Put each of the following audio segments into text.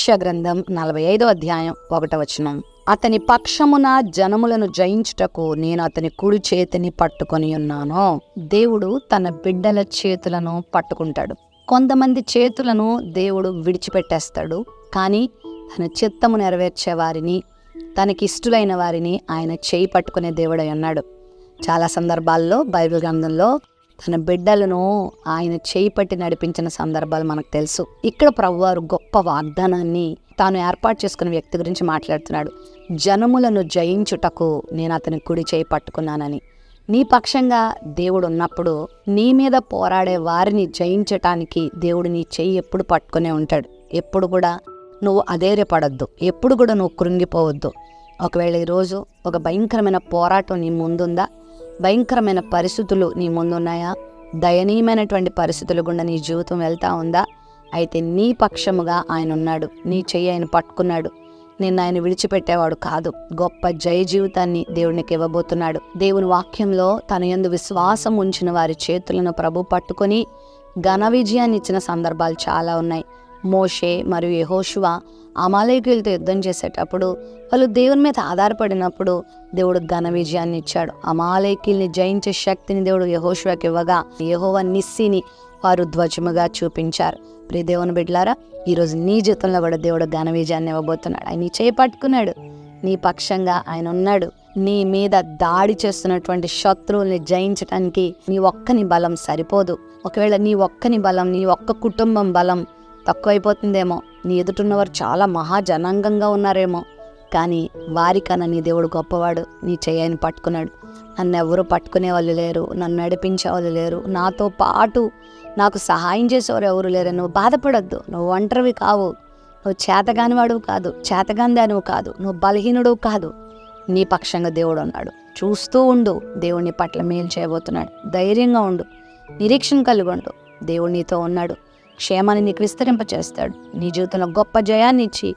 యెషయా గ్రంథం 45వ అధ్యాయం 1వ వచనం. అతని పక్షమున జనములను జయించుటకు నేను అతని కుడి చేతిని పట్టుకొని ఉన్నాను. దేవుడు తన బిడ్డల చేతులను పట్టుకుంటాడు. కొంతమంది చేతులను దేవుడు విడిచిపెట్టేస్తాడు. కానీ తన చిత్తము నెరవేర్చే వారిని, తనకిష్టులైన వారిని ఆయన చేయి పట్టుకునే దేవుడై ఉన్నాడు. చాలా సందర్భాల్లో బైబిల్ గ్రంథంలో తన బిడ్డలను ఆయన చేయి పట్టి నడిపించిన సందర్భాలు మనకు తెలుసు. ఇక్కడ ప్రభువారు గొప్ప వాగ్దానాన్ని తాను ఏర్పాటు చేసుకున్న వ్యక్తి గురించి మాట్లాడుతున్నాడు. జనములను జయించుటకు నేను అతని కుడి చేయి పట్టుకున్నానని. నీ పక్షంగా దేవుడు ఉన్నప్పుడు నీ మీద పోరాడే వారిని జయించటానికి దేవుడు నీ చెయ్యి ఎప్పుడు పట్టుకునే ఉంటాడు. ఎప్పుడు కూడా నువ్వు అధైర్యపడొద్దు, ఎప్పుడు కూడా నువ్వు కృంగిపోవద్దు. ఒకవేళ ఈరోజు ఒక భయంకరమైన పోరాటం నీ ముందుందా? భయంకరమైన పరిస్థితులు నీ ముందున్నాయా? దయనీయమైనటువంటి పరిస్థితులు గుండా నీ జీవితం వెళ్తా ఉందా? అయితే నీ పక్షముగా ఆయన ఉన్నాడు. నీ చెయ్యి ఆయన పట్టుకున్నాడు. నిన్ను ఆయన విడిచిపెట్టేవాడు కాదు. గొప్ప జయ జీవితాన్ని దేవునికి ఇవ్వబోతున్నాడు. దేవుని వాక్యంలో తన యందు విశ్వాసం ఉంచిన వారి చేతులను ప్రభు పట్టుకొని ఘన విజయాన్ని ఇచ్చిన సందర్భాలు చాలా ఉన్నాయి. మోషే మరియు యెహోషువ అమాలేకీయులతో యుద్ధం చేసేటప్పుడు వాళ్ళు దేవుని మీద ఆధారపడినప్పుడు దేవుడు ఘన విజయాన్ని ఇచ్చాడు. అమాలేకీయుల్ని జయించే శక్తిని దేవుడు యెహోషువకి ఇవ్వగా యెహోవా నిస్సిని వారు ధ్వజముగా చూపించారు. ప్రియ దేవుని బిడ్డలారా, ఈరోజు నీ జీవితంలో కూడా దేవుడు ఘన విజయాన్ని ఇవ్వబోతున్నాడు. ఆయన నీ చేయి పట్టుకున్నాడు. నీ పక్షంగా ఆయన ఉన్నాడు. నీ మీద దాడి చేస్తున్నటువంటి శత్రువుల్ని జయించడానికి నీ ఒక్కని బలం సరిపోదు. ఒకవేళ నీ ఒక్కని బలం, నీ ఒక్క కుటుంబం బలం తక్కువైపోతుందేమో. నీ ఎదుటిన్నవారు చాలా మహాజనాంగంగా ఉన్నారేమో, కానీ వారికన్నా నీ దేవుడు గొప్పవాడు. నీ చెయ్యని పట్టుకున్నాడు. నన్ను ఎవరు పట్టుకునే వాళ్ళు లేరు, నన్ను నడిపించే వాళ్ళు లేరు, నాతో పాటు నాకు సహాయం చేసేవారు ఎవరు లేరు. నువ్వు బాధపడొద్దు. నువ్వు ఒంటరివి కావు. నువ్వు చేతగాని వాడువు కాదు, చేతగాందానివి కాదు, నువ్వు బలహీనుడు కాదు. నీ పక్షంగా దేవుడు ఉన్నాడు. చూస్తూ ఉండు, దేవుడిని పట్ల మేలు చేయబోతున్నాడు. ధైర్యంగా ఉండు, నిరీక్షణ కలిగి ఉండు. దేవుడు నీతో ఉన్నాడు. క్షేమాన్ని నీకు విస్తరింపచేస్తాడు. నీ జీవితంలో గొప్ప జయాన్ని ఇచ్చి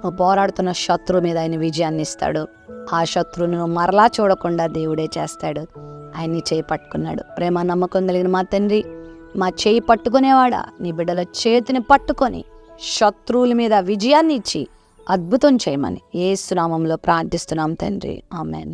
నువ్వు పోరాడుతున్న శత్రువు మీద ఆయన విజయాన్ని ఇస్తాడు. ఆ శత్రువును నువ్వు మరలా చూడకుండా దేవుడే చేస్తాడు. ఆయన్ని చేయి పట్టుకున్నాడు. ప్రేమ నమ్మకం కలిగిన మా తండ్రి, మా చేయి పట్టుకునేవాడా, నీ బిడ్డల చేతిని పట్టుకొని శత్రువుల మీద విజయాన్ని ఇచ్చి అద్భుతం చేయమని యేసు నామములో ప్రార్థిస్తున్నాం తండ్రి. ఆమెన్.